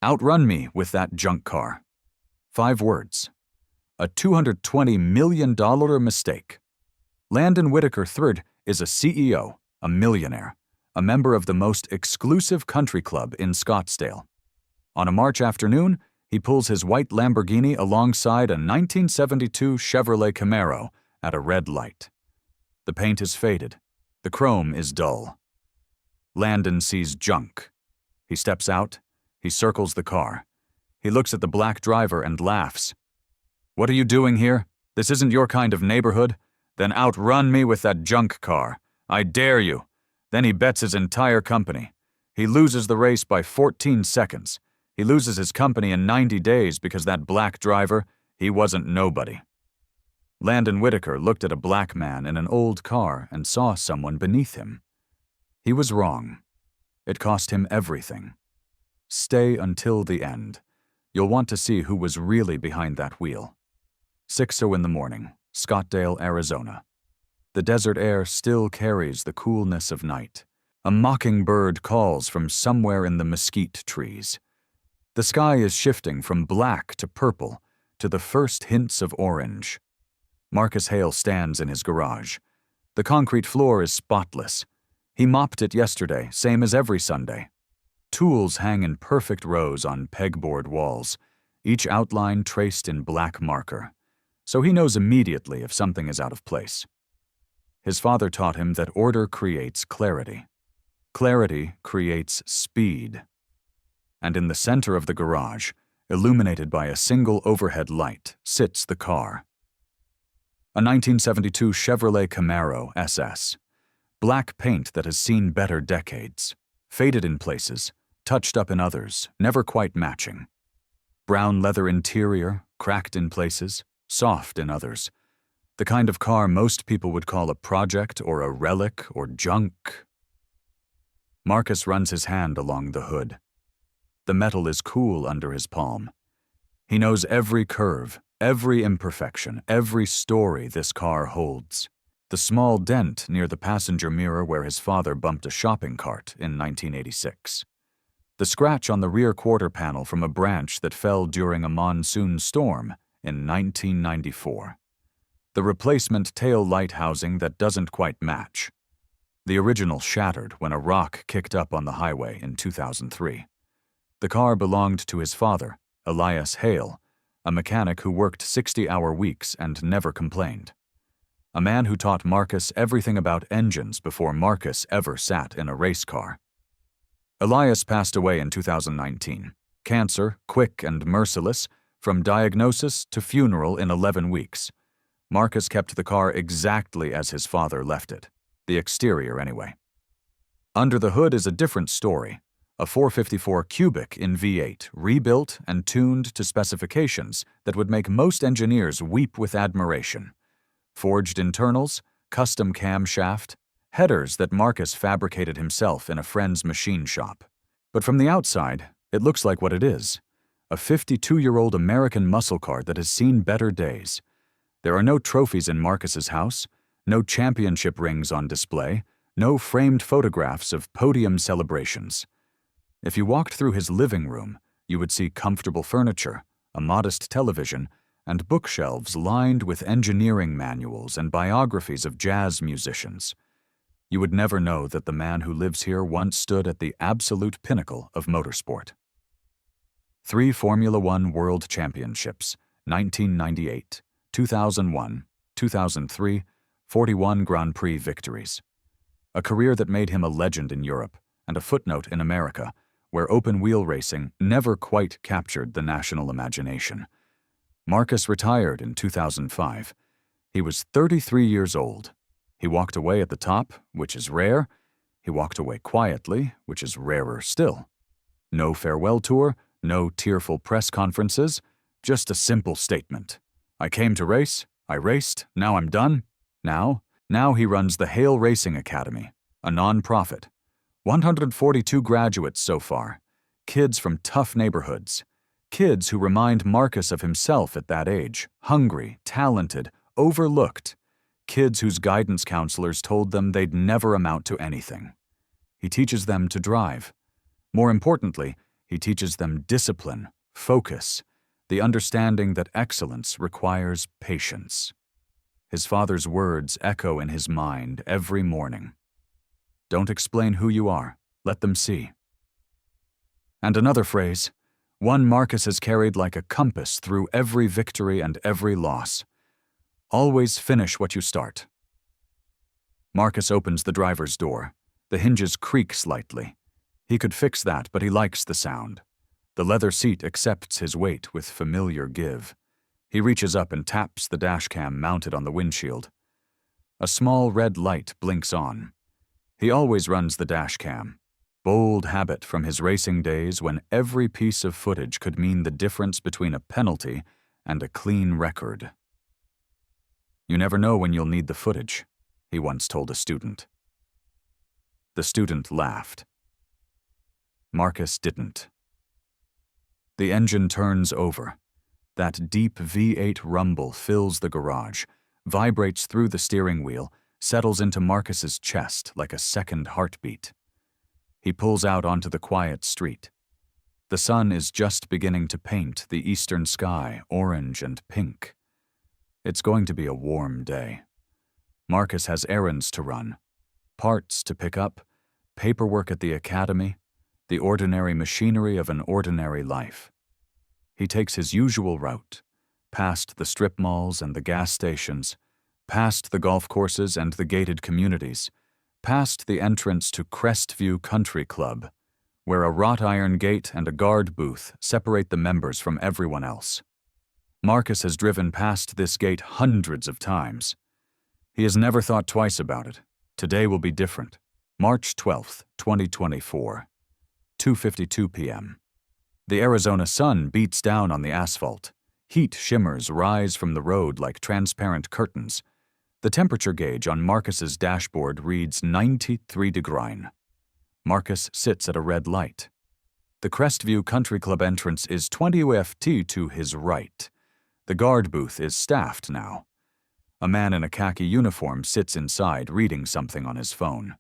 Outrun me with that junk car. 5 words. A $220 million mistake. Landon Whitaker III is a CEO, a millionaire, a member of the most exclusive country club in Scottsdale. On a March afternoon, he pulls his white Lamborghini alongside a 1972 Chevrolet Camaro at a red light. The paint is faded. The chrome is dull. Landon sees junk. He steps out. He circles the car. He looks at the black driver and laughs. "What are you doing here? This isn't your kind of neighborhood. Then outrun me with that junk car. I dare you." Then he bets his entire company. He loses the race by 14 seconds. He loses his company in 90 days because that black driver, he wasn't nobody. Landon Whitaker looked at a black man in an old car and saw someone beneath him. He was wrong. It cost him everything. Stay until the end. You'll want to see who was really behind that wheel. 6:00 in the morning, Scottsdale, Arizona. The desert air still carries the coolness of night. A mockingbird calls from somewhere in the mesquite trees. The sky is shifting from black to purple to the first hints of orange. Marcus Hale stands in his garage. The concrete floor is spotless. He mopped it yesterday, same as every Sunday. Tools hang in perfect rows on pegboard walls, each outline traced in black marker, so he knows immediately if something is out of place. His father taught him that order creates clarity. Clarity creates speed. And in the center of the garage, illuminated by a single overhead light, sits the car. A 1972 Chevrolet Camaro SS. Black paint that has seen better decades. Faded in places, touched up in others, never quite matching. Brown leather interior, cracked in places, soft in others. The kind of car most people would call a project or a relic or junk. Marcus runs his hand along the hood. The metal is cool under his palm. He knows every curve, every imperfection, every story this car holds. The small dent near the passenger mirror where his father bumped a shopping cart in 1986. The scratch on the rear quarter panel from a branch that fell during a monsoon storm in 1994. The replacement tail light housing that doesn't quite match. The original shattered when a rock kicked up on the highway in 2003. The car belonged to his father, Elias Hale, a mechanic who worked 60-hour weeks and never complained. A man who taught Marcus everything about engines before Marcus ever sat in a race car. Elias passed away in 2019. Cancer, quick and merciless, from diagnosis to funeral in 11 weeks. Marcus kept the car exactly as his father left it, the exterior anyway. Under the hood is a different story. A 454 cubic in V8, rebuilt and tuned to specifications that would make most engineers weep with admiration. Forged internals, custom camshaft, headers that Marcus fabricated himself in a friend's machine shop. But from the outside, it looks like what it is. A 52-year-old American muscle car that has seen better days. There are no trophies in Marcus's house, no championship rings on display, no framed photographs of podium celebrations. If you walked through his living room, you would see comfortable furniture, a modest television, and bookshelves lined with engineering manuals and biographies of jazz musicians. You would never know that the man who lives here once stood at the absolute pinnacle of motorsport. 3 Formula One World Championships, 1998, 2001, 2003, 41 Grand Prix victories. A career that made him a legend in Europe and a footnote in America, where open-wheel racing never quite captured the national imagination. Marcus retired in 2005. He was 33 years old. He walked away at the top, which is rare. He walked away quietly, which is rarer still. No farewell tour, no tearful press conferences, just a simple statement. I came to race, I raced, now I'm done. Now he runs the Hale Racing Academy, a non-profit. 142 graduates so far, kids from tough neighborhoods. Kids who remind Marcus of himself at that age, hungry, talented, overlooked. Kids whose guidance counselors told them they'd never amount to anything. He teaches them to drive. More importantly, He teaches them discipline, focus, the understanding that excellence requires patience. His father's words echo in his mind every morning. Don't explain who you are, let them see. And another phrase, one Marcus has carried like a compass through every victory and every loss. Always finish what you start. Marcus opens the driver's door. The hinges creak slightly. He could fix that, but he likes the sound. The leather seat accepts his weight with familiar give. He reaches up and taps the dashcam mounted on the windshield. A small red light blinks on. He always runs the dashcam. Bold habit from his racing days when every piece of footage could mean the difference between a penalty and a clean record. You never know when you'll need the footage, he once told a student. The student laughed. Marcus didn't. The engine turns over. That deep V8 rumble fills the garage, vibrates through the steering wheel, settles into Marcus's chest like a second heartbeat. He pulls out onto the quiet street. The sun is just beginning to paint the eastern sky orange and pink. It's going to be a warm day. Marcus has errands to run, parts to pick up, paperwork at the academy, the ordinary machinery of an ordinary life. He takes his usual route, past the strip malls and the gas stations, past the golf courses and the gated communities, past the entrance to Crestview Country Club, where a wrought iron gate and a guard booth separate the members from everyone else. Marcus has driven past this gate hundreds of times. He has never thought twice about it. Today will be different. March 12th, 2024, 2:52 p.m. The Arizona sun beats down on the asphalt. Heat shimmers rise from the road like transparent curtains. The temperature gauge on Marcus's dashboard reads 93 degrees. Marcus sits at a red light. The Crestview Country Club entrance is 20 UFT to his right. The guard booth is staffed now. A man in a khaki uniform sits inside reading something on his phone.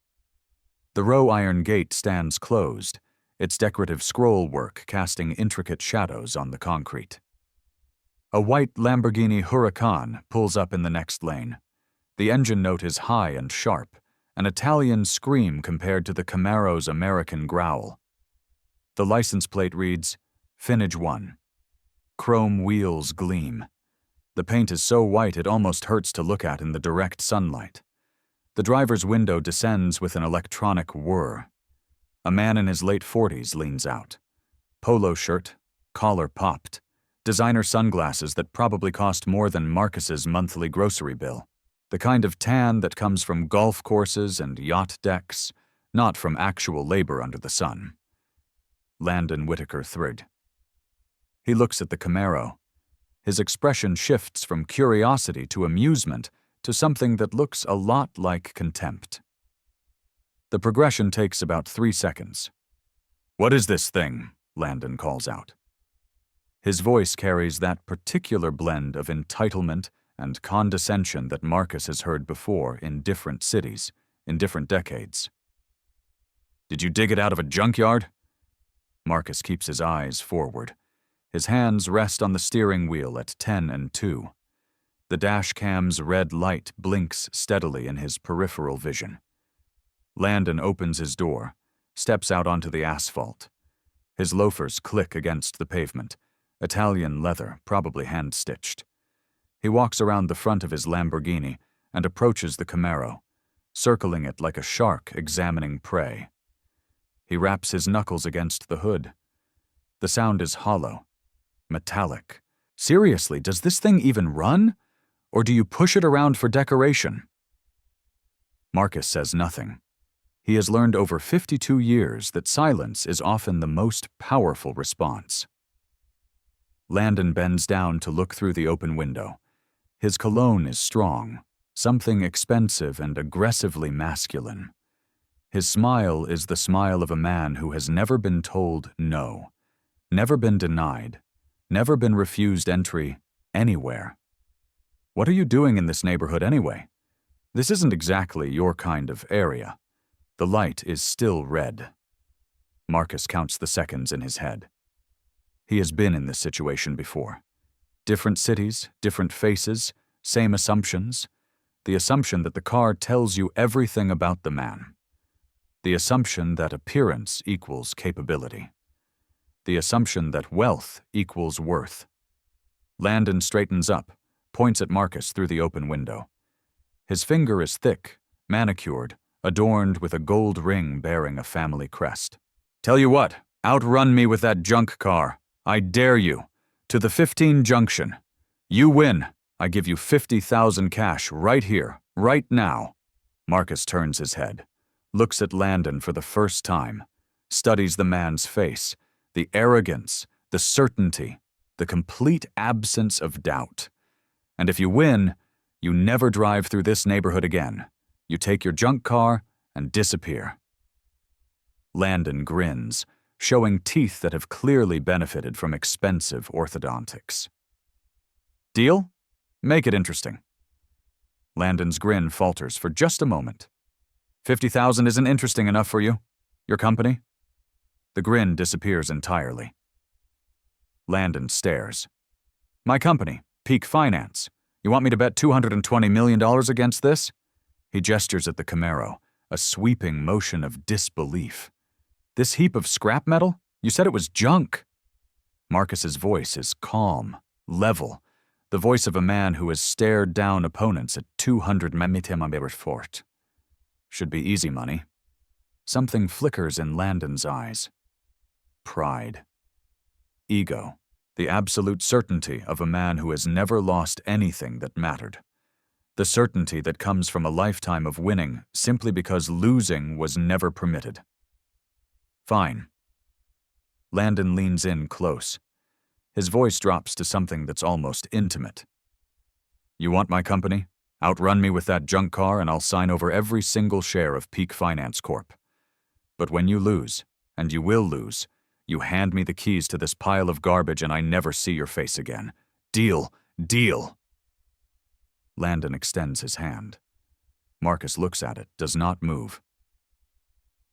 The row iron gate stands closed, its decorative scroll work casting intricate shadows on the concrete. A white Lamborghini Huracan pulls up in the next lane. The engine note is high and sharp, an Italian scream compared to the Camaro's American growl. The license plate reads, Finnage 1. Chrome wheels gleam. The paint is so white it almost hurts to look at in the direct sunlight. The driver's window descends with an electronic whir. A man in his late 40s leans out. Polo shirt, collar popped, designer sunglasses that probably cost more than Marcus's monthly grocery bill. The kind of tan that comes from golf courses and yacht decks, not from actual labor under the sun. Landon Whitaker III. He looks at the Camaro. His expression shifts from curiosity to amusement to something that looks a lot like contempt. The progression takes about 3 seconds. "What is this thing?" Landon calls out. His voice carries that particular blend of entitlement and condescension that Marcus has heard before in different cities, in different decades. "Did you dig it out of a junkyard?" Marcus keeps his eyes forward. His hands rest on the steering wheel at 10 and 2. The dash cam's red light blinks steadily in his peripheral vision. Landon opens his door, steps out onto the asphalt. His loafers click against the pavement, Italian leather, probably hand-stitched. He walks around the front of his Lamborghini and approaches the Camaro, circling it like a shark examining prey. He raps his knuckles against the hood. The sound is hollow, metallic. Seriously, does this thing even run? Or do you push it around for decoration? Marcus says nothing. He has learned over 52 years that silence is often the most powerful response. Landon bends down to look through the open window. His cologne is strong, something expensive and aggressively masculine. His smile is the smile of a man who has never been told no, never been denied, never been refused entry anywhere. What are you doing in this neighborhood anyway? This isn't exactly your kind of area. The light is still red. Marcus counts the seconds in his head. He has been in this situation before. Different cities, different faces, same assumptions. The assumption that the car tells you everything about the man. The assumption that appearance equals capability. The assumption that wealth equals worth. Landon straightens up, points at Marcus through the open window. His finger is thick, manicured, adorned with a gold ring bearing a family crest. Tell you what, outrun me with that junk car. I dare you. To the 15 junction. You win. I give you 50,000 cash right here, right now. Marcus turns his head, looks at Landon for the first time, studies the man's face, the arrogance, the certainty, the complete absence of doubt. And if you win, you never drive through this neighborhood again. You take your junk car and disappear. Landon grins, showing teeth that have clearly benefited from expensive orthodontics. Deal? Make it interesting. Landon's grin falters for just a moment. 50,000 isn't interesting enough for you? Your company? The grin disappears entirely. Landon stares. My company, Peak Finance. You want me to bet $220 million against this? He gestures at the Camaro, a sweeping motion of disbelief. This heap of scrap metal? You said it was junk. Marcus's voice is calm, level, the voice of a man who has stared down opponents at 200 m fort. Should be easy money. Something flickers in Landon's eyes. Pride. Ego. The absolute certainty of a man who has never lost anything that mattered. The certainty that comes from a lifetime of winning simply because losing was never permitted. Fine. Landon leans in close. His voice drops to something that's almost intimate. You want my company? Outrun me with that junk car and I'll sign over every single share of Peak Finance Corp. But when you lose, and you will lose, you hand me the keys to this pile of garbage and I never see your face again. Deal. Deal. Landon extends his hand. Marcus looks at it, does not move.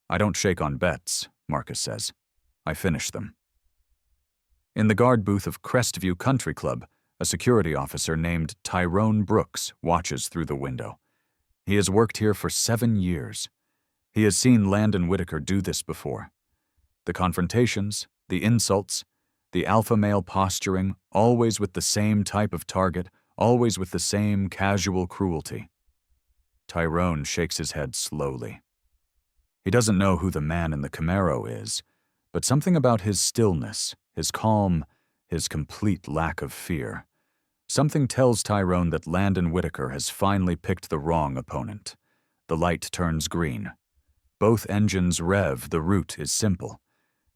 I don't shake on bets, Marcus says. I finish them. In the guard booth of Crestview Country Club, a security officer named Tyrone Brooks watches through the window. He has worked here for 7 years. He has seen Landon Whitaker do this before. The confrontations, the insults, the alpha male posturing, always with the same type of target, always with the same casual cruelty. Tyrone shakes his head slowly. He doesn't know who the man in the Camaro is, but something about his stillness, his calm, his complete lack of fear. Something tells Tyrone that Landon Whitaker has finally picked the wrong opponent. The light turns green. Both engines rev, the route is simple.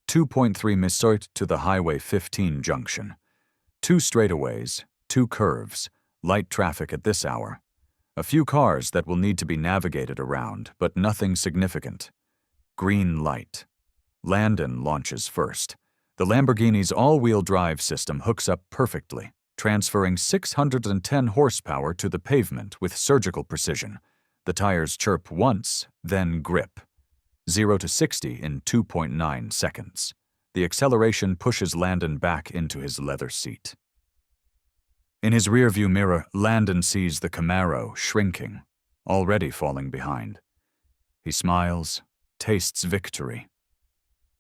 2.3 Misort to the Highway 15 junction. 2 straightaways, 2 curves, light traffic at this hour. A few cars that will need to be navigated around, but nothing significant. Green light. Landon launches first. The Lamborghini's all-wheel drive system hooks up perfectly, transferring 610 horsepower to the pavement with surgical precision. The tires chirp once, then grip. 0 to 60 in 2.9 seconds. The acceleration pushes Landon back into his leather seat. In his rearview mirror, Landon sees the Camaro shrinking, already falling behind. He smiles, tastes victory.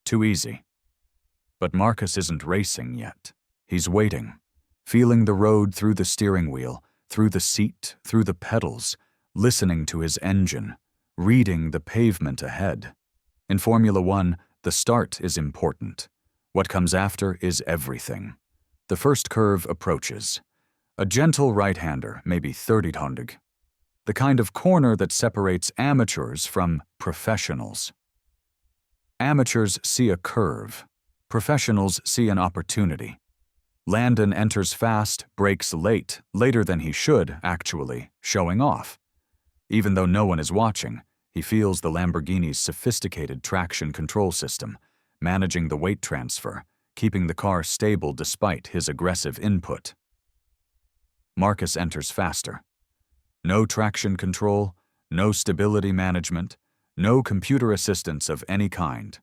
Too easy. But Marcus isn't racing yet. He's waiting, feeling the road through the steering wheel, through the seat, through the pedals, listening to his engine, reading the pavement ahead. In Formula One, the start is important. What comes after is everything. The first curve approaches. A gentle right-hander, maybe 30-hundig. The kind of corner that separates amateurs from professionals. Amateurs see a curve. Professionals see an opportunity. Landon enters fast, brakes late, later than he should, actually, showing off. Even though no one is watching, he feels the Lamborghini's sophisticated traction control system, managing the weight transfer, keeping the car stable despite his aggressive input. Marcus enters faster. No traction control, no stability management, no computer assistance of any kind.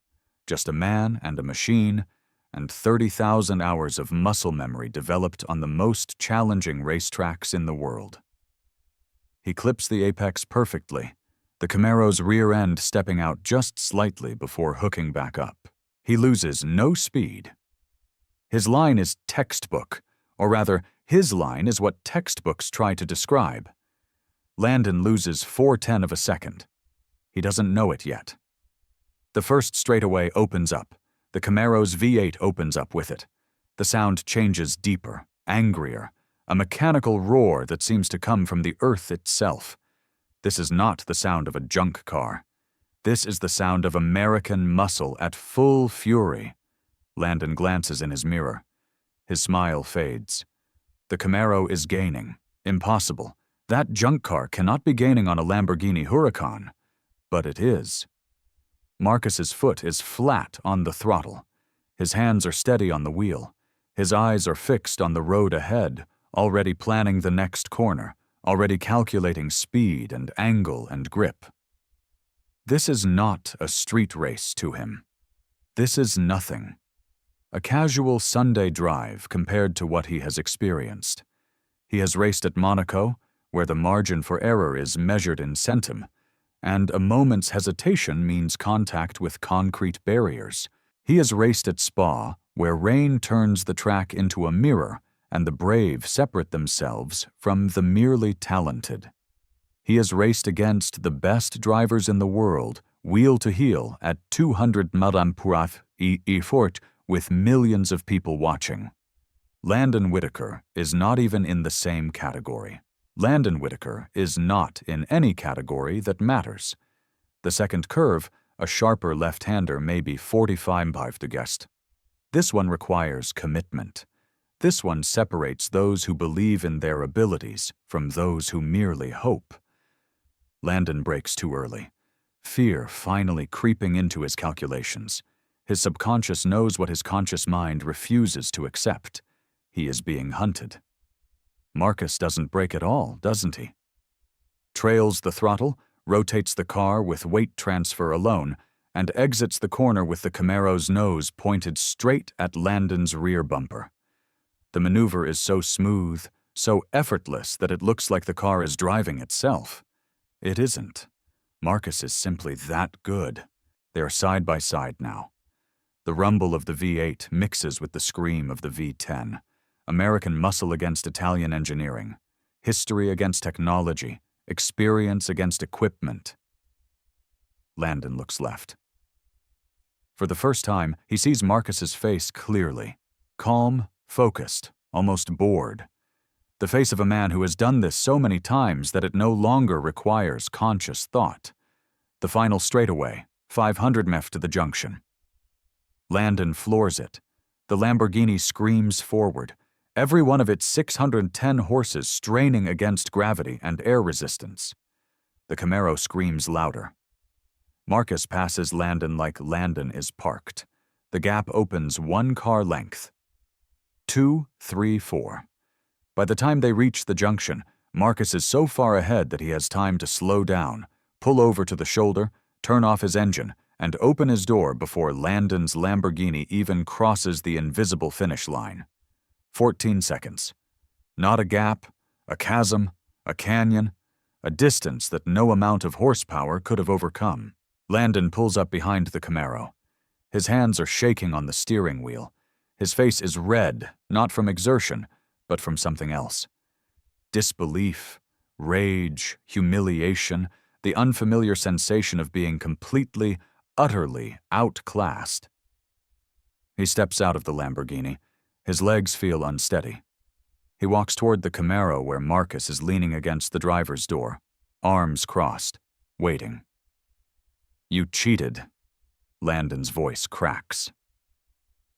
Just a man and a machine, and 30,000 hours of muscle memory developed on the most challenging racetracks in the world. He clips the apex perfectly, the Camaro's rear end stepping out just slightly before hooking back up. He loses no speed. His line is textbook, or rather, his line is what textbooks try to describe. Landon loses 4/10 of a second. He doesn't know it yet. The first straightaway opens up. The Camaro's V8 opens up with it. The sound changes deeper, angrier, a mechanical roar that seems to come from the earth itself. This is not the sound of a junk car. This is the sound of American muscle at full fury. Landon glances in his mirror. His smile fades. The Camaro is gaining. Impossible. That junk car cannot be gaining on a Lamborghini Huracan. But it is. Marcus's foot is flat on the throttle. His hands are steady on the wheel. His eyes are fixed on the road ahead, already planning the next corner, already calculating speed and angle and grip. This is not a street race to him. This is nothing. A casual Sunday drive compared to what he has experienced. He has raced at Monaco, where the margin for error is measured in centim, and a moment's hesitation means contact with concrete barriers. He has raced at Spa, where rain turns the track into a mirror and the brave separate themselves from the merely talented. He has raced against the best drivers in the world, wheel to heel at 200 mph with millions of people watching. Landon Whitaker is not even in the same category. Landon Whitaker is not in any category that matters. The second curve, a sharper left-hander may be 45 mph. This one requires commitment. This one separates those who believe in their abilities from those who merely hope. Landon brakes too early. Fear finally creeping into his calculations. His subconscious knows what his conscious mind refuses to accept. He is being hunted. Marcus doesn't brake at all, doesn't he? Trails the throttle, rotates the car with weight transfer alone, and exits the corner with the Camaro's nose pointed straight at Landon's rear bumper. The maneuver is so smooth, so effortless that it looks like the car is driving itself. It isn't. Marcus is simply that good. They are side by side now. The rumble of the V8 mixes with the scream of the V10. American muscle against Italian engineering. History against technology. Experience against equipment. Landon looks left. For the first time, he sees Marcus's face clearly. Calm, focused, almost bored. The face of a man who has done this so many times that it no longer requires conscious thought. The final straightaway, 500 mph to the junction. Landon floors it. The Lamborghini screams forward, every one of its 610 horses straining against gravity and air resistance. The Camaro screams louder. Marcus passes Landon like Landon is parked. The gap opens 1 car length. 2, 3, 4. By the time they reach the junction, Marcus is so far ahead that he has time to slow down, pull over to the shoulder, turn off his engine, and open his door before Landon's Lamborghini even crosses the invisible finish line. 14 seconds. Not a gap, a chasm, a canyon, a distance that no amount of horsepower could have overcome. Landon pulls up behind the Camaro. His hands are shaking on the steering wheel. His face is red, not from exertion, but from something else. Disbelief, rage, humiliation, the unfamiliar sensation of being completely, utterly outclassed. He steps out of the Lamborghini. His legs feel unsteady. He walks toward the Camaro where Marcus is leaning against the driver's door, arms crossed, waiting. "You cheated." Landon's voice cracks.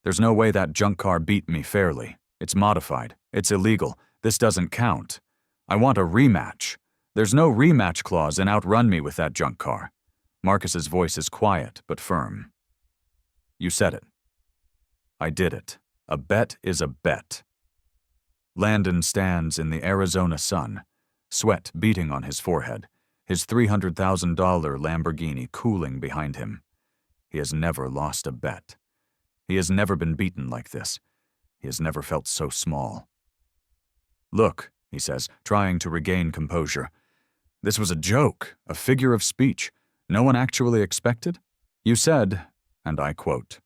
"There's no way that junk car beat me fairly. It's modified. It's illegal. This doesn't count. I want a rematch. There's no rematch clause in Outrun me with that junk car." Marcus's voice is quiet but firm. "You said it." "I did it. A bet is a bet." Landon stands in the Arizona sun, sweat beating on his forehead, his $300,000 Lamborghini cooling behind him. He has never lost a bet. He has never been beaten like this. He has never felt so small. "Look," he says, trying to regain composure. "This was a joke, a figure of speech. No one actually expected? You said," and I quote,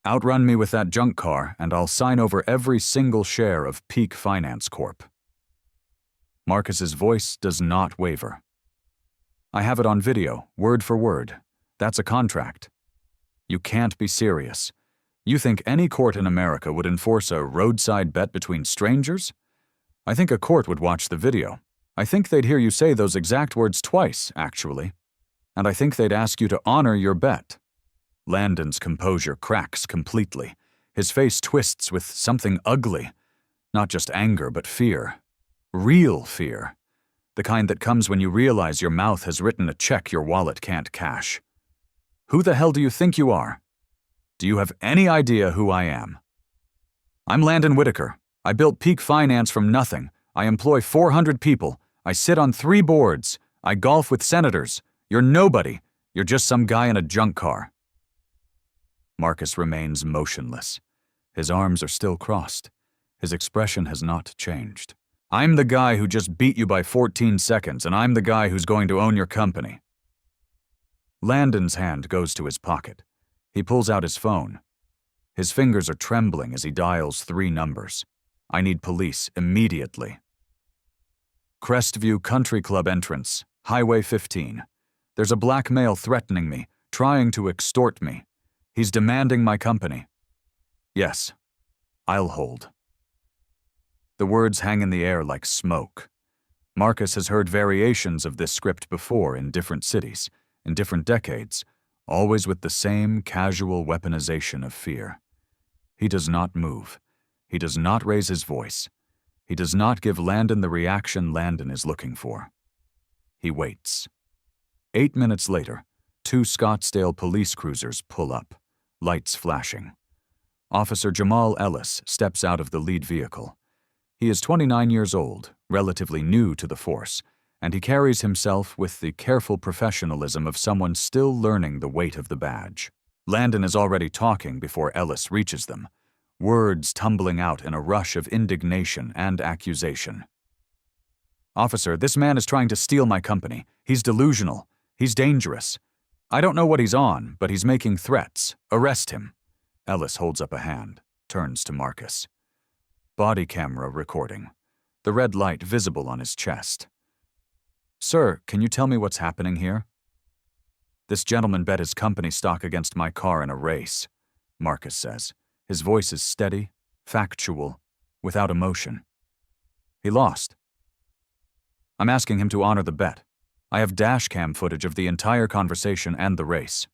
"Outrun me with that junk car and I'll sign over every single share of Peak Finance Corp." Marcus's voice does not waver. "I have it on video, word for word. That's a contract." "You can't be serious. You think any court in America would enforce a roadside bet between strangers? I think a court would watch the video. I think they'd hear you say those exact words twice, actually. And I think they'd ask you to honor your bet." Landon's composure cracks completely. His face twists with something ugly. Not just anger, but fear. Real fear. The kind that comes when you realize your mouth has written a check your wallet can't cash. "Who the hell do you think you are? Do you have any idea who I am?" "I'm Landon Whitaker. I built Peak Finance from nothing. I employ 400 people. I sit on 3 boards. I golf with senators. You're nobody. You're just some guy in a junk car." Marcus remains motionless. His arms are still crossed. His expression has not changed. "I'm the guy who just beat you by 14 seconds, and I'm the guy who's going to own your company." Landon's hand goes to his pocket. He pulls out his phone. His fingers are trembling as he dials 3 numbers. "I need police immediately." "Crestview Country Club entrance, Highway 15. There's a black male threatening me, trying to extort me. He's demanding my company." "Yes, I'll hold." The words hang in the air like smoke. Marcus has heard variations of this script before in different cities, in different decades, always with the same casual weaponization of fear. He does not move. He does not raise his voice. He does not give Landon the reaction Landon is looking for. He waits. 8 minutes later, 2 Scottsdale police cruisers pull up, lights flashing. Officer Jamal Ellis steps out of the lead vehicle. He is 29 years old, relatively new to the force, and he carries himself with the careful professionalism of someone still learning the weight of the badge. Landon is already talking before Ellis reaches them, words tumbling out in a rush of indignation and accusation. "Officer, this man is trying to steal my company. He's delusional. He's dangerous. I don't know what he's on, but he's making threats. Arrest him." Ellis holds up a hand, turns to Marcus. Body camera recording. The red light visible on his chest. "Sir, can you tell me what's happening here?" "This gentleman bet his company stock against my car in a race," Marcus says. His voice is steady, factual, without emotion. "He lost. I'm asking him to honor the bet. I have dashcam footage of the entire conversation and the race."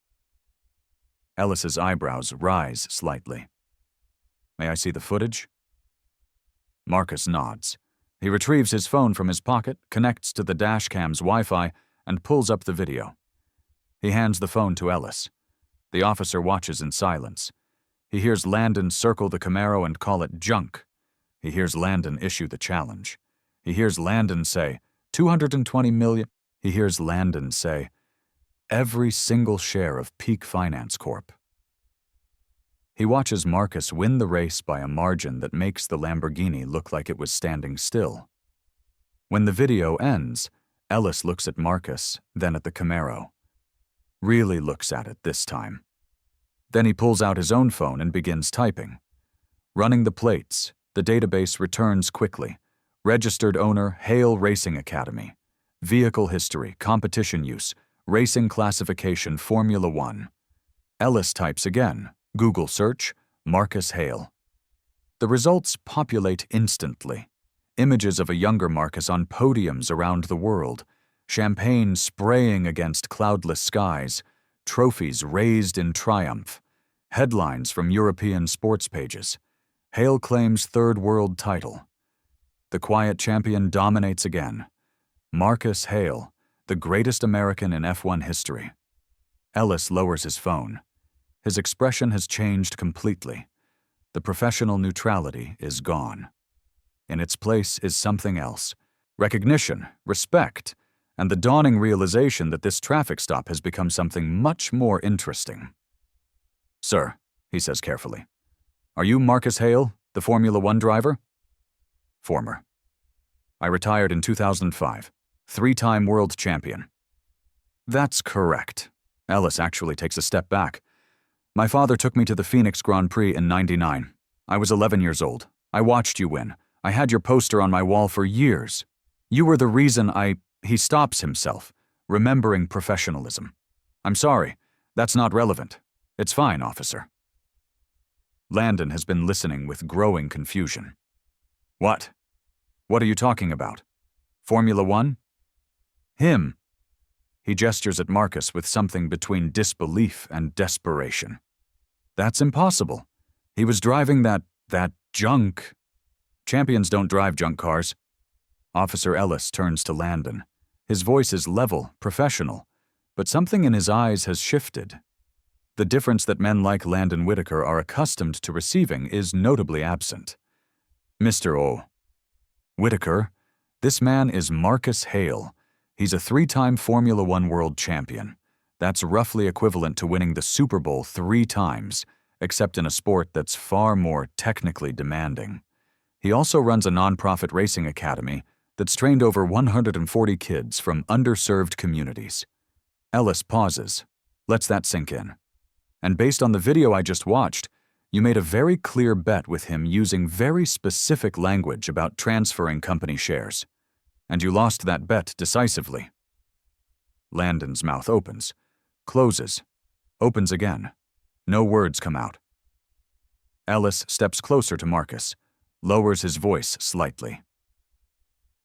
Ellis's eyebrows rise slightly. "May I see the footage?" Marcus nods. He retrieves his phone from his pocket, connects to the dashcam's Wi-Fi, and pulls up the video. He hands the phone to Ellis. The officer watches in silence. He hears Landon circle the Camaro and call it junk. He hears Landon issue the challenge. He hears Landon say, 220 million. He hears Landon say, every single share of Peak Finance Corp. He watches Marcus win the race by a margin that makes the Lamborghini look like it was standing still. When the video ends, Ellis looks at Marcus, then at the Camaro. Really looks at it this time. Then he pulls out his own phone and begins typing. Running the plates, the database returns quickly. Registered owner, Hale Racing Academy. Vehicle history, competition use, racing classification, Formula 1. Ellis types again. Google search, Marcus Hale. The results populate instantly. Images of a younger Marcus on podiums around the world, champagne spraying against cloudless skies, trophies raised in triumph, headlines from European sports pages. Hale claims third world title. The quiet champion dominates again. Marcus Hale, the greatest American in F1 history. Ellis lowers his phone. His expression has changed completely. The professional neutrality is gone. In its place is something else. Recognition, respect, and the dawning realization that this traffic stop has become something much more interesting. Sir, he says carefully, are you Marcus Hale, the Formula One driver? Former. I retired in 2005. 3-time world champion. That's correct. Ellis actually takes a step back. My father took me to the Phoenix Grand Prix in '99. I was 11 years old. I watched you win. I had your poster on my wall for years. You were the reason He stops himself, remembering professionalism. I'm sorry. That's not relevant. It's fine, officer. Landon has been listening with growing confusion. What? What are you talking about? Formula One? Him. He gestures at Marcus with something between disbelief and desperation. That's impossible. He was driving that junk. Champions don't drive junk cars. Officer Ellis turns to Landon. His voice is level, professional, but something in his eyes has shifted. The difference that men like Landon Whitaker are accustomed to receiving is notably absent. Mr. O. Whitaker, this man is Marcus Hale. He's a 3-time Formula One world champion. That's roughly equivalent to winning the Super Bowl 3 times, except in a sport that's far more technically demanding. He also runs a nonprofit racing academy that's trained over 140 kids from underserved communities. Ellis pauses, lets that sink in. And based on the video I just watched, you made a very clear bet with him using very specific language about transferring company shares. And you lost that bet decisively. Landon's mouth opens, closes, opens again. No words come out. Ellis steps closer to Marcus, lowers his voice slightly.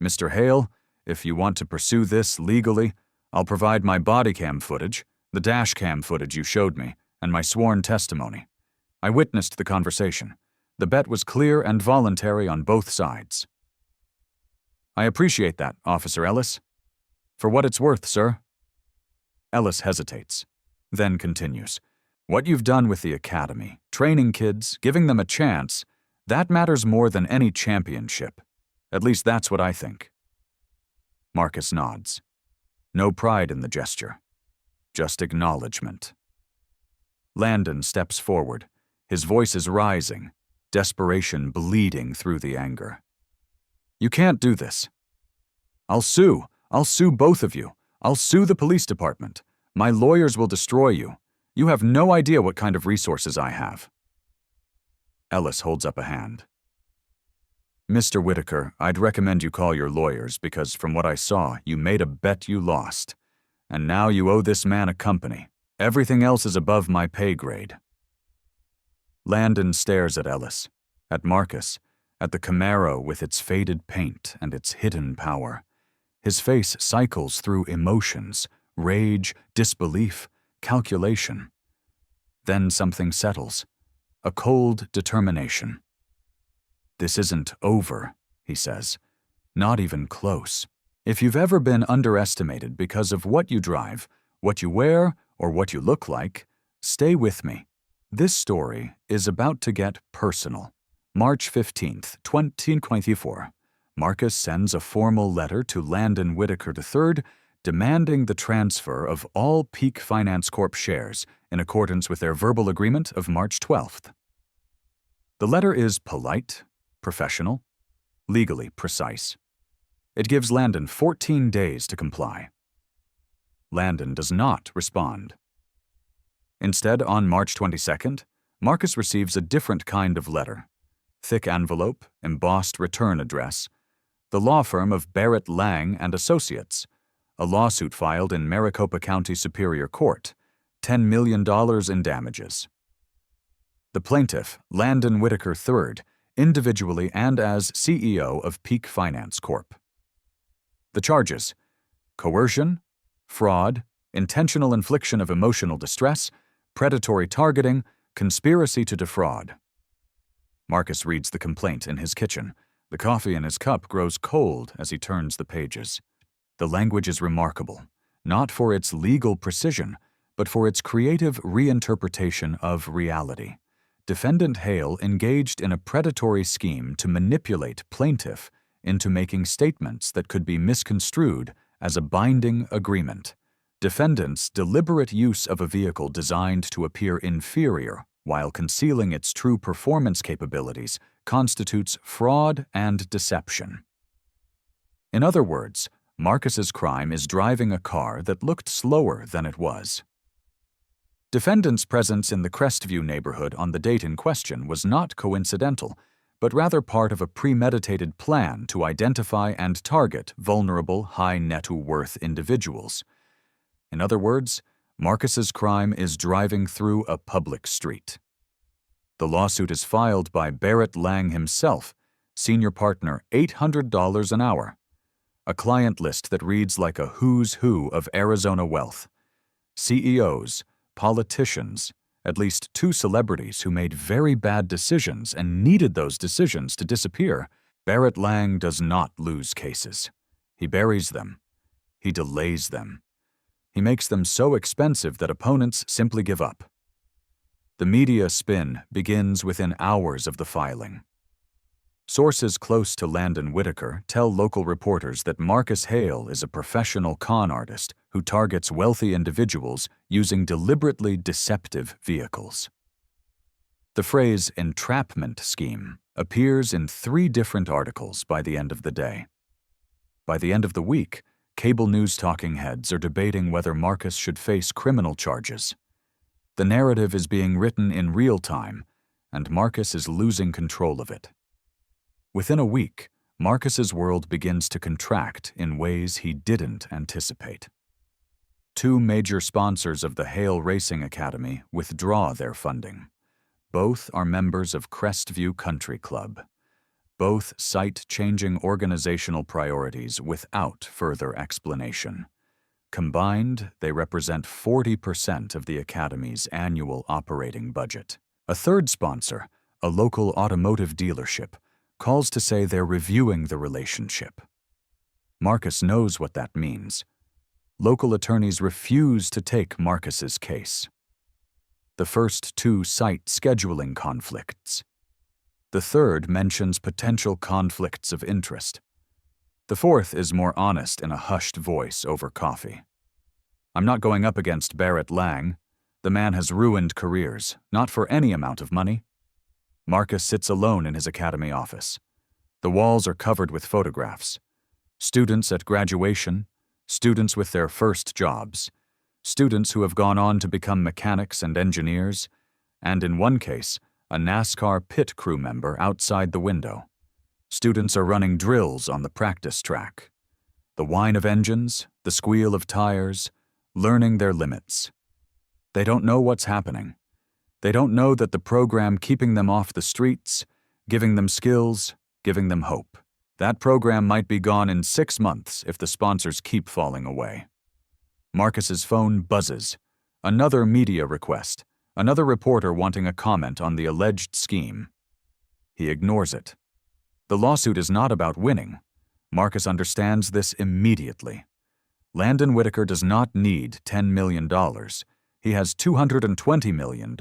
Mr. Hale, if you want to pursue this legally, I'll provide my body cam footage, the dash cam footage you showed me, and my sworn testimony. I witnessed the conversation. The bet was clear and voluntary on both sides. I appreciate that, Officer Ellis. For what it's worth, sir. Ellis hesitates, then continues. What you've done with the academy, training kids, giving them a chance, that matters more than any championship. At least that's what I think. Marcus nods. No pride in the gesture. Just acknowledgement. Landon steps forward. His voice is rising, desperation bleeding through the anger. You can't do this. I'll sue. I'll sue both of you. I'll sue the police department. My lawyers will destroy you. You have no idea what kind of resources I have. Ellis holds up a hand. Mr. Whitaker, I'd recommend you call your lawyers because from what I saw, you made a bet you lost. And now you owe this man a company. Everything else is above my pay grade. Landon stares at Ellis, at Marcus, at the Camaro with its faded paint and its hidden power. His face cycles through emotions, rage, disbelief, calculation. Then something settles, a cold determination. This isn't over, he says. Not even close. If you've ever been underestimated because of what you drive, what you wear, or what you look like, stay with me. This story is about to get personal. March 15th, 2024. Marcus sends a formal letter to Landon Whitaker III demanding the transfer of all Peak Finance Corp shares in accordance with their verbal agreement of March 12th. The letter is polite, professional, legally precise. It gives Landon 14 days to comply. Landon does not respond. Instead, on March 22nd, Marcus receives a different kind of letter. Thick envelope, embossed return address. The law firm of Barrett Lang and Associates. A lawsuit filed in Maricopa County Superior Court. $10 million in damages. The plaintiff, Landon Whitaker III, individually and as CEO of Peak Finance Corp. The charges: coercion, fraud, intentional infliction of emotional distress, predatory targeting, conspiracy to defraud. Marcus reads the complaint in his kitchen. The coffee in his cup grows cold as he turns the pages. The language is remarkable, not for its legal precision, but for its creative reinterpretation of reality. Defendant Hale engaged in a predatory scheme to manipulate plaintiff into making statements that could be misconstrued as a binding agreement. Defendants' deliberate use of a vehicle designed to appear inferior while concealing its true performance capabilities constitutes fraud and deception. In other words, Marcus's crime is driving a car that looked slower than it was. Defendant's presence in the Crestview neighborhood on the date in question was not coincidental, but rather part of a premeditated plan to identify and target vulnerable, high-net-worth individuals. In other words, Marcus's crime is driving through a public street. The lawsuit is filed by Barrett Lang himself, senior partner, $800 an hour. A client list that reads like a who's who of Arizona wealth. CEOs, politicians, at least 2 celebrities who made very bad decisions and needed those decisions to disappear. Barrett Lang does not lose cases. He buries them. He delays them. He makes them so expensive that opponents simply give up. The media spin begins within hours of the filing. Sources close to Landon Whitaker tell local reporters that Marcus Hale is a professional con artist who targets wealthy individuals using deliberately deceptive vehicles. The phrase entrapment scheme appears in 3 different articles by the end of the day. By the end of the week, cable news talking heads are debating whether Marcus should face criminal charges. The narrative is being written in real time, and Marcus is losing control of it. Within a week, Marcus's world begins to contract in ways he didn't anticipate. 2 major sponsors of the Hale Racing Academy withdraw their funding. Both are members of Crestview Country Club. Both cite changing organizational priorities without further explanation. Combined, they represent 40% of the Academy's annual operating budget. A third sponsor, a local automotive dealership, calls to say they're reviewing the relationship. Marcus knows what that means. Local attorneys refuse to take Marcus's case. The first 2 cite scheduling conflicts. The third mentions potential conflicts of interest. The fourth is more honest in a hushed voice over coffee. I'm not going up against Barrett Lang. The man has ruined careers, not for any amount of money. Marcus sits alone in his academy office. The walls are covered with photographs. Students at graduation, students with their first jobs, students who have gone on to become mechanics and engineers, and in one case, a NASCAR pit crew member outside the window. Students are running drills on the practice track. The whine of engines, the squeal of tires, learning their limits. They don't know what's happening. They don't know that the program keeping them off the streets, giving them skills, giving them hope. That program might be gone in 6 months if the sponsors keep falling away. Marcus's phone buzzes. Another media request. Another reporter wanting a comment on the alleged scheme. He ignores it. The lawsuit is not about winning. Marcus understands this immediately. Landon Whitaker does not need $10 million. He has $220 million.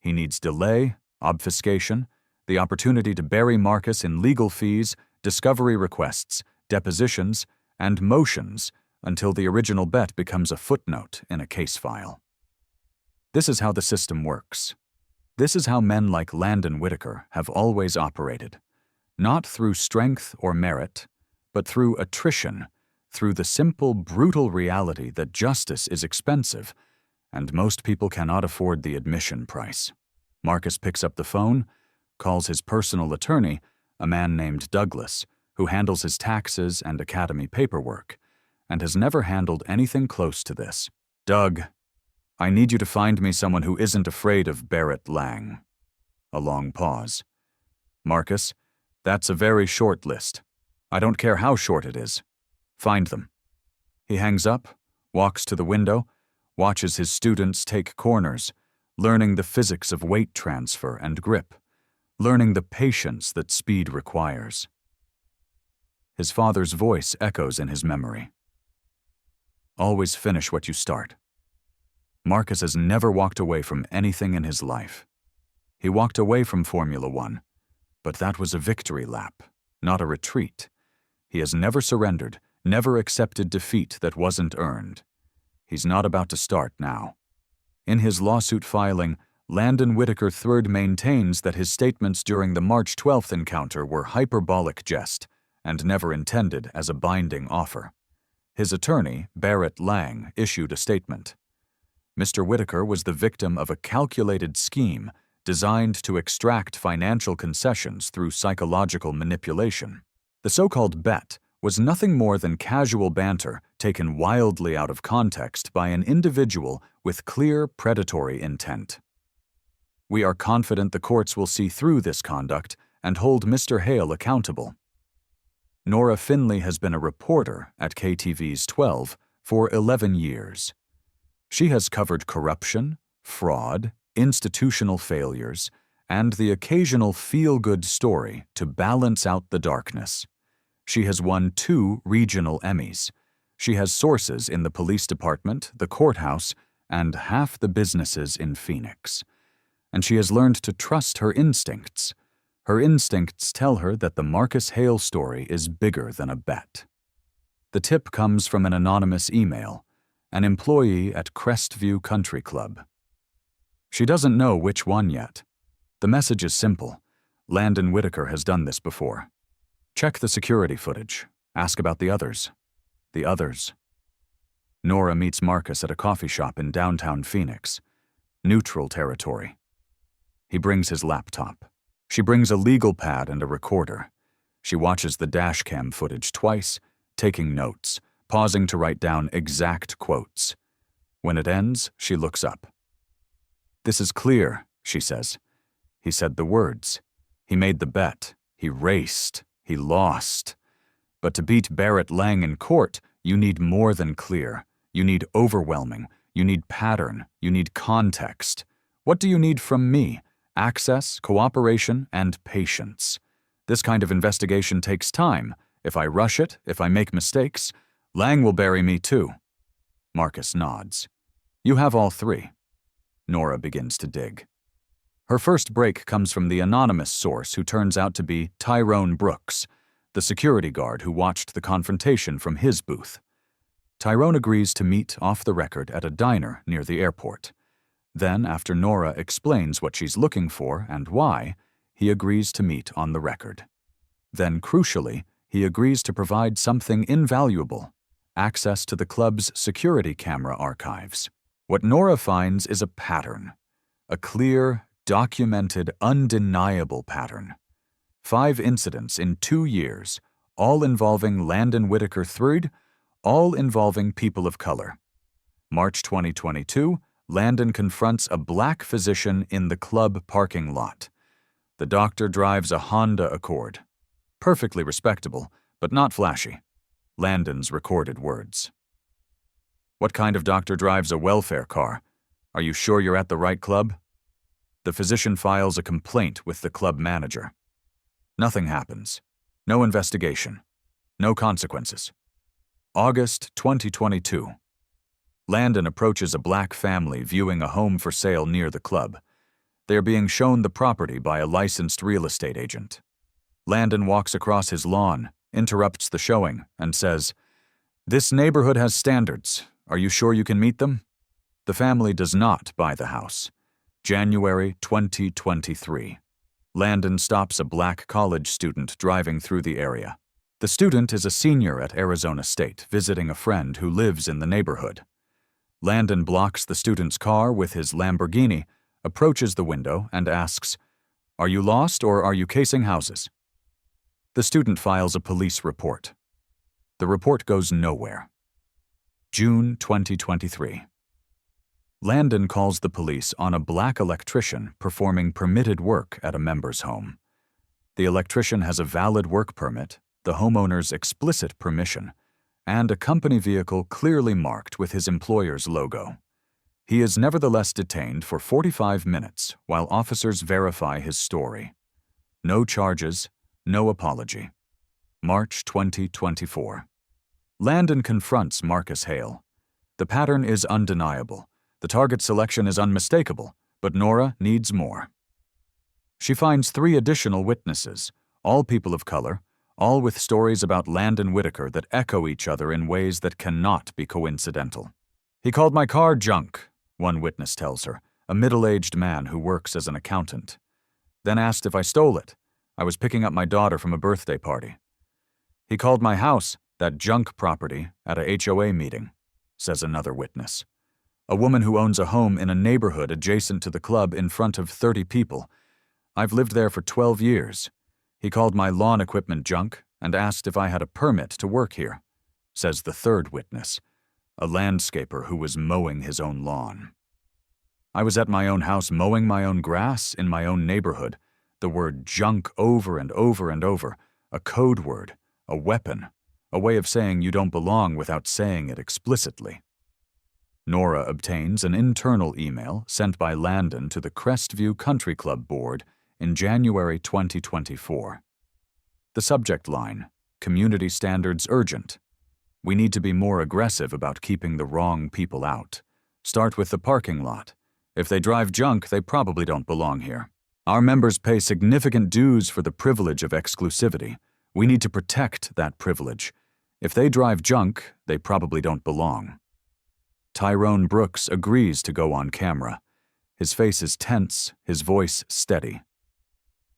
He needs delay, obfuscation, the opportunity to bury Marcus in legal fees, discovery requests, depositions, and motions until the original bet becomes a footnote in a case file. This is how the system works. This is how men like Landon Whitaker have always operated, not through strength or merit, but through attrition, through the simple, brutal reality that justice is expensive, and most people cannot afford the admission price. Marcus picks up the phone, calls his personal attorney, a man named Douglas, who handles his taxes and academy paperwork, and has never handled anything close to this. Doug, I need you to find me someone who isn't afraid of Barrett Lang. A long pause. Marcus, that's a very short list. I don't care how short it is. Find them. He hangs up, walks to the window, watches his students take corners, learning the physics of weight transfer and grip, learning the patience that speed requires. His father's voice echoes in his memory. Always finish what you start. Marcus has never walked away from anything in his life. He walked away from Formula One, but that was a victory lap, not a retreat. He has never surrendered, never accepted defeat that wasn't earned. He's not about to start now. In his lawsuit filing, Landon Whitaker III maintains that his statements during the March 12th encounter were hyperbolic jest and never intended as a binding offer. His attorney, Barrett Lang, issued a statement. Mr. Whitaker was the victim of a calculated scheme designed to extract financial concessions through psychological manipulation. The so-called bet was nothing more than casual banter taken wildly out of context by an individual with clear predatory intent. We are confident the courts will see through this conduct and hold Mr. Hale accountable. Nora Finley has been a reporter at KTV's 12 for 11 years. She has covered corruption, fraud, institutional failures, and the occasional feel-good story to balance out the darkness. She has won 2 regional Emmys. She has sources in the police department, the courthouse, and half the businesses in Phoenix. And she has learned to trust her instincts. Her instincts tell her that the Marcus Hale story is bigger than a bet. The tip comes from an anonymous email, an employee at Crestview Country Club. She doesn't know which one yet. The message is simple. Landon Whitaker has done this before. Check the security footage. Ask about the others. The others. Nora meets Marcus at a coffee shop in downtown Phoenix. Neutral territory. He brings his laptop. She brings a legal pad and a recorder. She watches the dashcam footage twice, taking notes, pausing to write down exact quotes. When it ends, she looks up. "This is clear," she says. "He said the words. He made the bet. He raced. He lost. But to beat Barrett Lang in court, you need more than clear. You need overwhelming. You need pattern. You need context. What do you need from me? Access, cooperation, and patience. This kind of investigation takes time. If I rush it, if I make mistakes, Lang will bury me too." Marcus nods. "You have all 3. Nora begins to dig. Her first break comes from the anonymous source who turns out to be Tyrone Brooks, the security guard who watched the confrontation from his booth. Tyrone agrees to meet off the record at a diner near the airport. Then, after Nora explains what she's looking for and why, he agrees to meet on the record. Then, crucially, he agrees to provide something invaluable: access to the club's security camera archives. What Nora finds is a pattern, a clear, documented, undeniable pattern. 5 incidents in 2 years, all involving Landon Whitaker III, all involving people of color. March 2022, Landon confronts a black physician in the club parking lot. The doctor drives a Honda Accord. Perfectly respectable, but not flashy. Landon's recorded words. "What kind of doctor drives a welfare car? Are you sure you're at the right club?" The physician files a complaint with the club manager. Nothing happens. No investigation. No consequences. August 2022. Landon approaches a black family viewing a home for sale near the club. They are being shown the property by a licensed real estate agent. Landon walks across his lawn, interrupts the showing, and says, "This neighborhood has standards. Are you sure you can meet them?" The family does not buy the house. January 2023. Landon stops a black college student driving through the area. The student is a senior at Arizona State, visiting a friend who lives in the neighborhood. Landon blocks the student's car with his Lamborghini, approaches the window, and asks, "Are you lost or are you casing houses?" The student files a police report. The report goes nowhere. June 2023. Landon calls the police on a black electrician performing permitted work at a member's home. The electrician has a valid work permit, the homeowner's explicit permission, and a company vehicle clearly marked with his employer's logo. He is nevertheless detained for 45 minutes while officers verify his story. No charges, no apology. March 2024. Landon confronts Marcus Hale. The pattern is undeniable. The target selection is unmistakable, but Nora needs more. She finds 3 additional witnesses, all people of color, all with stories about Landon Whitaker that echo each other in ways that cannot be coincidental. He called my car junk, one witness tells her, a middle-aged man who works as an accountant. Then asked if I stole it. I was picking up my daughter from a birthday party. He called my house that junk property at a HOA meeting, says another witness. A woman who owns a home in a neighborhood adjacent to the club in front of 30 people. I've lived there for 12 years. He called my lawn equipment junk and asked if I had a permit to work here, says the third witness, a landscaper who was mowing his own lawn. I was at my own house mowing my own grass in my own neighborhood. The word junk over and over and over, a code word, a weapon, a way of saying you don't belong without saying it explicitly. Nora obtains an internal email sent by Landon to the Crestview Country Club board in January 2024. The subject line, Community Standards Urgent. We need to be more aggressive about keeping the wrong people out. Start with the parking lot. If they drive junk, they probably don't belong here. Our members pay significant dues for the privilege of exclusivity. We need to protect that privilege. If they drive junk, they probably don't belong. Tyrone Brooks agrees to go on camera. His face is tense, his voice steady.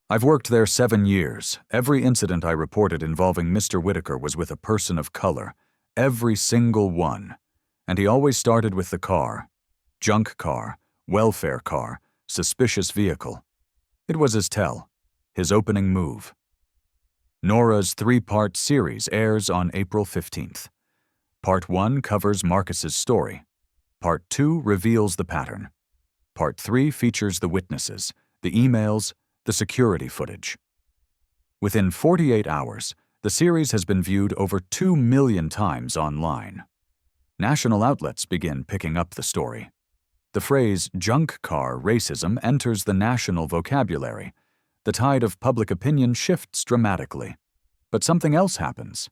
I've worked there 7 years. Every incident I reported involving Mr. Whitaker was with a person of color. Every single one. And he always started with the car. Junk car, welfare car, suspicious vehicle. It was his tell, his opening move. Nora's 3-part series airs on April 15th. Part 1 covers Marcus's story. Part 2 reveals the pattern. Part 3 features the witnesses, the emails, the security footage. Within 48 hours, the series has been viewed over 2 million times online. National outlets begin picking up the story. The phrase junk car racism enters the national vocabulary. The tide of public opinion shifts dramatically. But something else happens.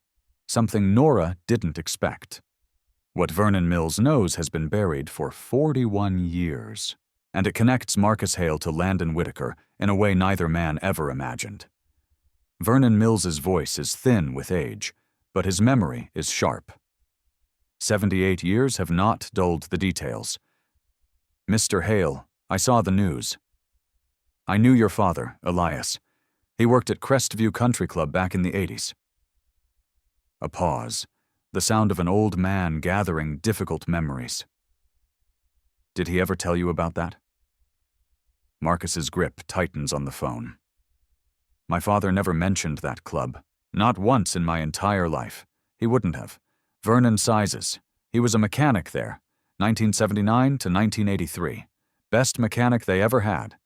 Something Nora didn't expect. What Vernon Mills knows has been buried for 41 years, and it connects Marcus Hale to Landon Whitaker in a way neither man ever imagined. Vernon Mills's voice is thin with age, but his memory is sharp. 78 years have not dulled the details. Mr. Hale, I saw the news. I knew your father, Elias. He worked at Crestview Country Club back in the 80s. A pause, the sound of an old man gathering difficult memories. Did he ever tell you about that? Marcus's grip tightens on the phone. My father never mentioned that club. Not once in my entire life. He wouldn't have. Vernon Sizes. He was a mechanic there, 1979 to 1983. Best mechanic they ever had.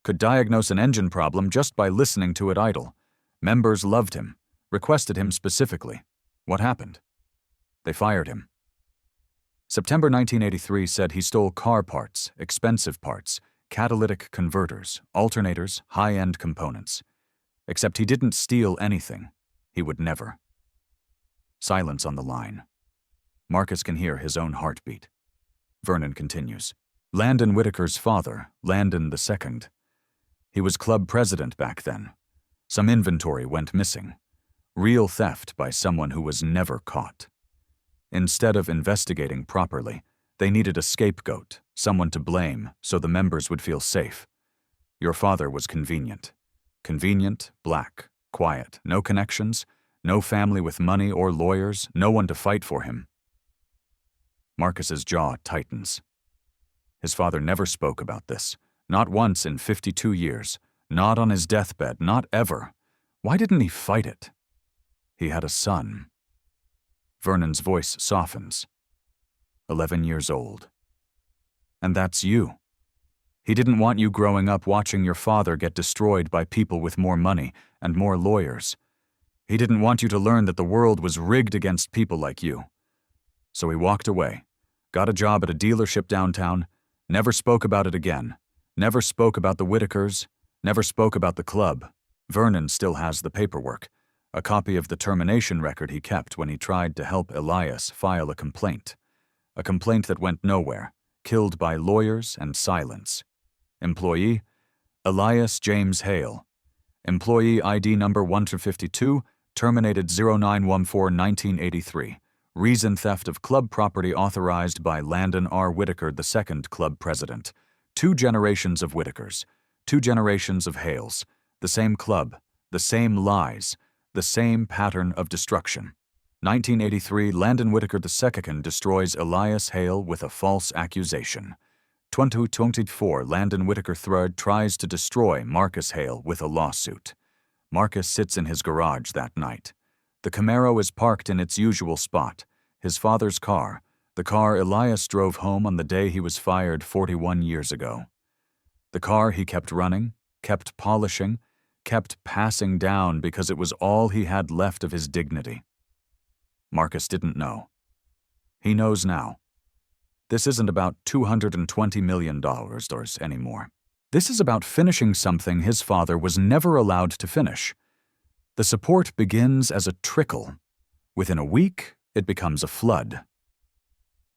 Could diagnose an engine problem just by listening to it idle. Members loved him, requested him specifically. What happened? They fired him. September 1983 said he stole car parts, expensive parts, catalytic converters, alternators, high-end components. Except he didn't steal anything. He would never. Silence on the line. Marcus can hear his own heartbeat. Vernon continues. Landon Whitaker's father, Landon II. He was club president back then. Some inventory went missing. Real theft by someone who was never caught. Instead of investigating properly, they needed a scapegoat, someone to blame, so the members would feel safe. Your father was convenient. Convenient, black, quiet, no connections, no family with money or lawyers, no one to fight for him. Marcus's jaw tightens. His father never spoke about this, not once in 52 years, not on his deathbed, not ever. Why didn't he fight it? He had a son. Vernon's voice softens. 11 years old. And that's you. He didn't want you growing up watching your father get destroyed by people with more money and more lawyers. He didn't want you to learn that the world was rigged against people like you. So he walked away, got a job at a dealership downtown, never spoke about it again, never spoke about the Whitakers, never spoke about the club. Vernon still has the paperwork, a copy of the termination record he kept when he tried to help Elias file a complaint that went nowhere, killed by lawyers and silence. Employee, Elias James Hale. Employee ID number 1-52, terminated 0914-1983. Reason theft of club property authorized by Landon R. Whitaker II, club president. 2 generations of Whitakers, 2 generations of Hales, the same club, the same lies, the same pattern of destruction. 1983, Landon Whitaker II destroys Elias Hale with a false accusation. 2024, Landon Whitaker III tries to destroy Marcus Hale with a lawsuit. Marcus sits in his garage that night. The Camaro is parked in its usual spot, his father's car, the car Elias drove home on the day he was fired 41 years ago. The car he kept running, kept polishing, kept passing down because it was all he had left of his dignity. Marcus didn't know. He knows now. This isn't about $220 million anymore. This is about finishing something his father was never allowed to finish. The support begins as a trickle. Within a week, it becomes a flood.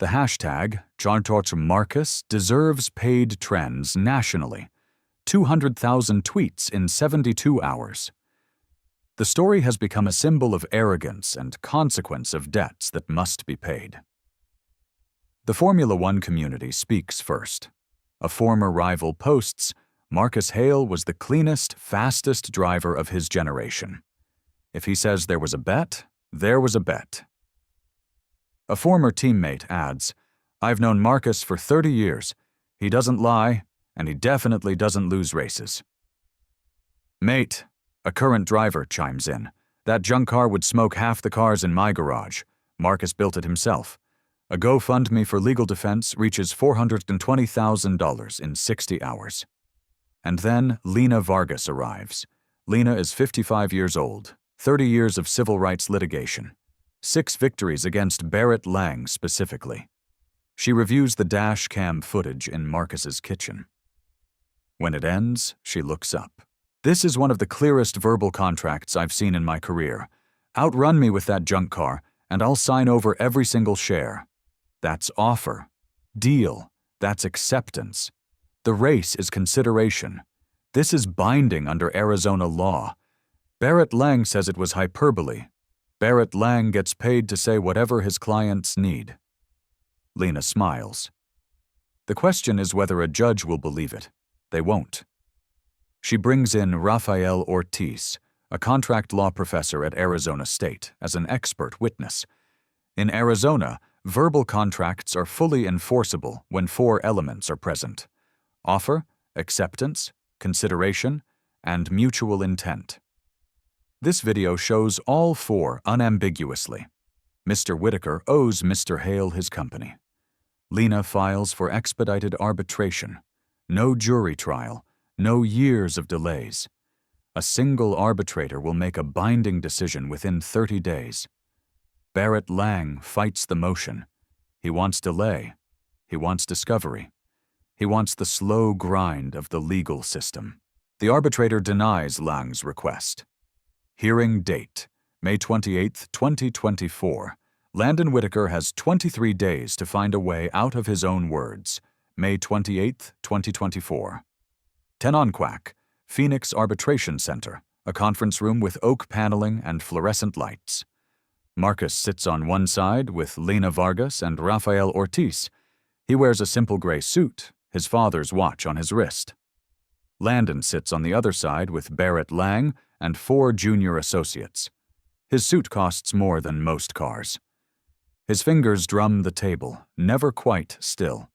The hashtag #ChartorchMarcus deserves paid trends nationally. 200,000 tweets in 72 hours. The story has become a symbol of arrogance and consequence of debts that must be paid. The Formula One community speaks first. A former rival posts, Marcus Hale was the cleanest, fastest driver of his generation. If he says there was a bet, there was a bet. A former teammate adds, I've known Marcus for 30 years. He doesn't lie, and he definitely doesn't lose races. Mate, a current driver chimes in. That junk car would smoke half the cars in my garage. Marcus built it himself. A GoFundMe for legal defense reaches $420,000 in 60 hours. And then Lena Vargas arrives. Lena is 55 years old, 30 years of civil rights litigation, 6 victories against Barrett Lang specifically. She reviews the dash cam footage in Marcus's kitchen. When it ends, she looks up. This is one of the clearest verbal contracts I've seen in my career. Outrun me with that junk car, and I'll sign over every single share. That's offer. Deal. That's acceptance. The race is consideration. This is binding under Arizona law. Barrett Lang says it was hyperbole. Barrett Lang gets paid to say whatever his clients need. Lena smiles. The question is whether a judge will believe it. They won't. She brings in Rafael Ortiz, a contract law professor at Arizona State, as an expert witness. In Arizona, verbal contracts are fully enforceable when 4 elements are present: offer, acceptance, consideration, and mutual intent. This video shows all 4 unambiguously. Mr. Whitaker owes Mr. Hale his company. Lena files for expedited arbitration. No jury trial, no years of delays. A single arbitrator will make a binding decision within 30 days. Barrett Lang fights the motion. He wants delay. He wants discovery. He wants the slow grind of the legal system. The arbitrator denies Lang's request. Hearing date, May 28, 2024. Landon Whitaker has 23 days to find a way out of his own words. May 28, 2024. Tenonquack, Phoenix Arbitration Center, a conference room with oak paneling and fluorescent lights. Marcus sits on one side with Lena Vargas and Rafael Ortiz. He wears a simple gray suit, his father's watch on his wrist. Landon sits on the other side with Barrett Lang and 4 junior associates. His suit costs more than most cars. His fingers drum the table, never quite still.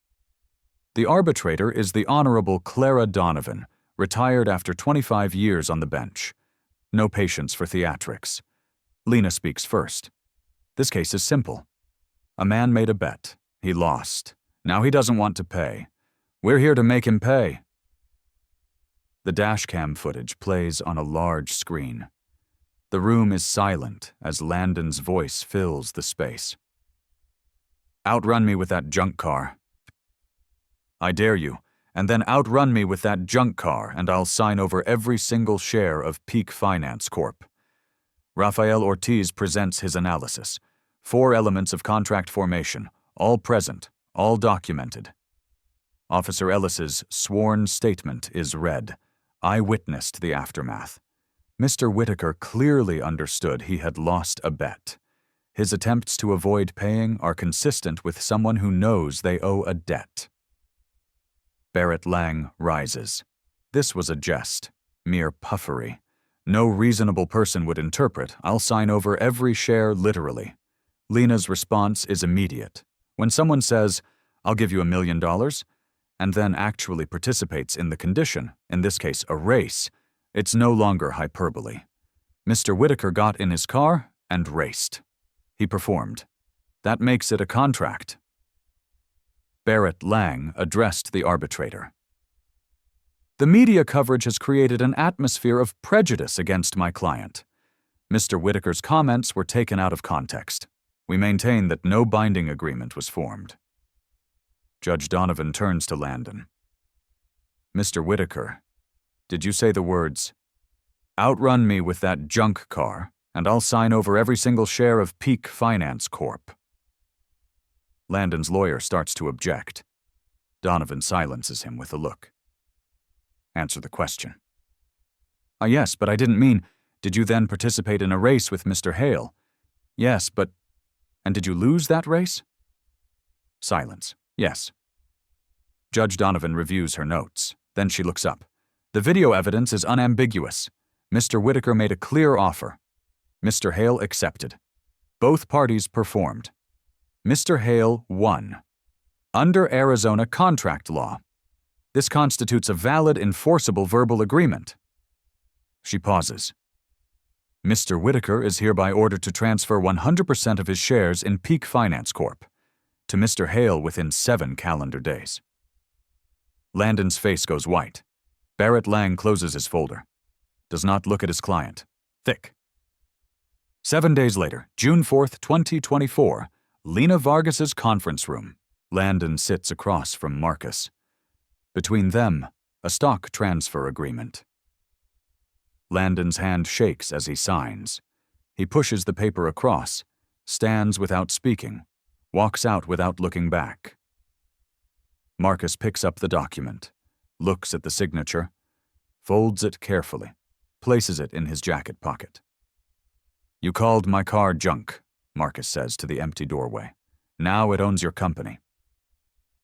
The arbitrator is the Honorable Clara Donovan, retired after 25 years on the bench. No patience for theatrics. Lena speaks first. This case is simple. A man made a bet. He lost. Now he doesn't want to pay. We're here to make him pay. The dashcam footage plays on a large screen. The room is silent as Landon's voice fills the space. Outrun me with that junk car. I dare you, and then outrun me with that junk car and I'll sign over every single share of Peak Finance Corp. Rafael Ortiz presents his analysis. 4 elements of contract formation, all present, all documented. Officer Ellis's sworn statement is read. I witnessed the aftermath. Mr. Whitaker clearly understood he had lost a bet. His attempts to avoid paying are consistent with someone who knows they owe a debt. Barrett Lang rises. This was a jest, mere puffery. No reasonable person would interpret, "I'll sign over every share literally." Lena's response is immediate. When someone says, "I'll give you $1 million," and then actually participates in the condition, in this case a race, it's no longer hyperbole. Mr. Whitaker got in his car and raced. He performed. That makes it a contract. Barrett Lang addressed the arbitrator. "The media coverage has created an atmosphere of prejudice against my client. Mr. Whitaker's comments were taken out of context. We maintain that no binding agreement was formed." Judge Donovan turns to Landon. "Mr. Whitaker, did you say the words, 'Outrun me with that junk car, and I'll sign over every single share of Peak Finance Corp.'" Landon's lawyer starts to object. Donovan silences him with a look. "Answer the question." Yes, but I didn't mean, did you then participate in a race with Mr. Hale?" "Yes, but, and did you lose that race?" Silence. "Yes." Judge Donovan reviews her notes. Then she looks up. "The video evidence is unambiguous. Mr. Whitaker made a clear offer. Mr. Hale accepted. Both parties performed. Mr. Hale won. Under Arizona contract law. This constitutes a valid, enforceable verbal agreement." She pauses. "Mr. Whitaker is hereby ordered to transfer 100% of his shares in Peak Finance Corp. to Mr. Hale within 7 calendar days." Landon's face goes white. Barrett Lang closes his folder. Does not look at his client. Thick. 7 days later, June 4th, 2024, Lena Vargas's conference room. Landon sits across from Marcus. Between them, a stock transfer agreement. Landon's hand shakes as he signs. He pushes the paper across, stands without speaking, walks out without looking back. Marcus picks up the document, looks at the signature, folds it carefully, places it in his jacket pocket. "You called my car junk," Marcus says to the empty doorway. "Now it owns your company."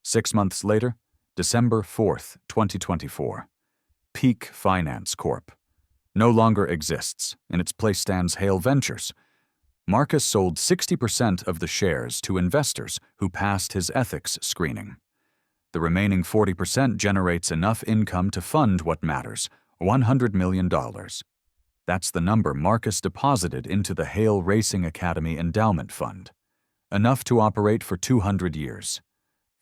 6 months later, December 4th, 2024. Peak Finance Corp. No longer exists. In its place stands Hale Ventures. Marcus sold 60% of the shares to investors who passed his ethics screening. The remaining 40% generates enough income to fund what matters, $100 million. That's the number Marcus deposited into the Hale Racing Academy Endowment Fund. Enough to operate for 200 years.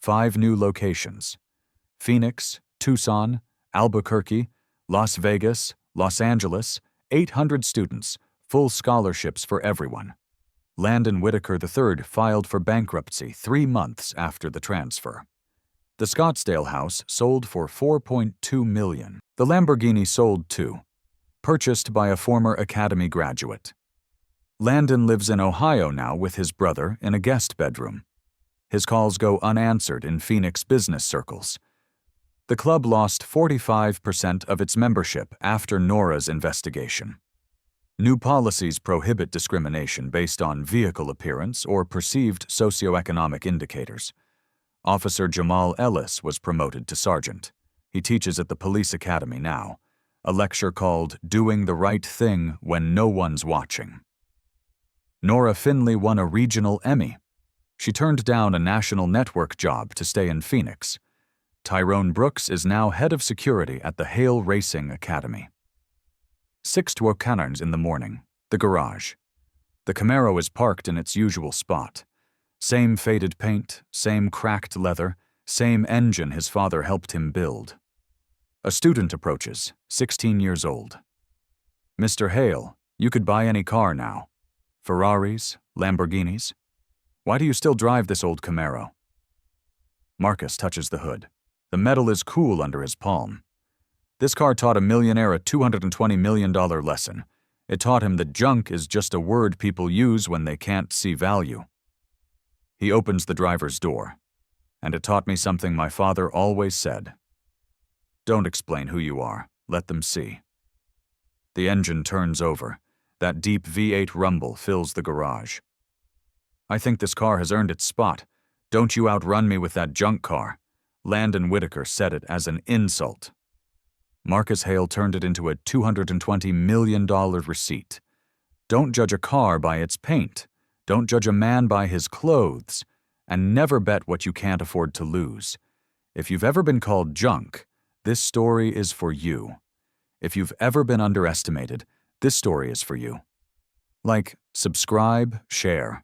5 new locations: Phoenix, Tucson, Albuquerque, Las Vegas, Los Angeles, 800 students, full scholarships for everyone. Landon Whitaker III filed for bankruptcy 3 months after the transfer. The Scottsdale house sold for $4.2 million. The Lamborghini sold too, purchased by a former Academy graduate. Landon lives in Ohio now with his brother in a guest bedroom. His calls go unanswered in Phoenix business circles. The club lost 45% of its membership after Nora's investigation. New policies prohibit discrimination based on vehicle appearance or perceived socioeconomic indicators. Officer Jamal Ellis was promoted to sergeant. He teaches at the police academy now, a lecture called "Doing the Right Thing When No One's Watching." Nora Finley won a regional Emmy. She turned down a national network job to stay in Phoenix. Tyrone Brooks is now head of security at the Hale Racing Academy. 6:00 in the morning. The garage. The Camaro is parked in its usual spot. Same faded paint, same cracked leather, same engine his father helped him build. A student approaches, 16 years old. "Mr. Hale, you could buy any car now. Ferraris, Lamborghinis. Why do you still drive this old Camaro?" Marcus touches the hood. The metal is cool under his palm. This car taught a millionaire a $220 million lesson. It taught him that junk is just a word people use when they can't see value. He opens the driver's door. "And it taught me something my father always said. Don't explain who you are. Let them see." The engine turns over. That deep V8 rumble fills the garage. I think this car has earned its spot. Don't you outrun me with that junk car. Landon Whitaker said it as an insult. Marcus Hale turned it into a $220 million receipt. Don't judge a car by its paint. Don't judge a man by his clothes. And never bet what you can't afford to lose. If you've ever been called junk, this story is for you. If you've ever been underestimated, this story is for you. Like, subscribe, share.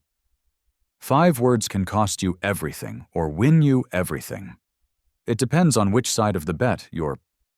5 words can cost you everything or win you everything. It depends on which side of the bet you're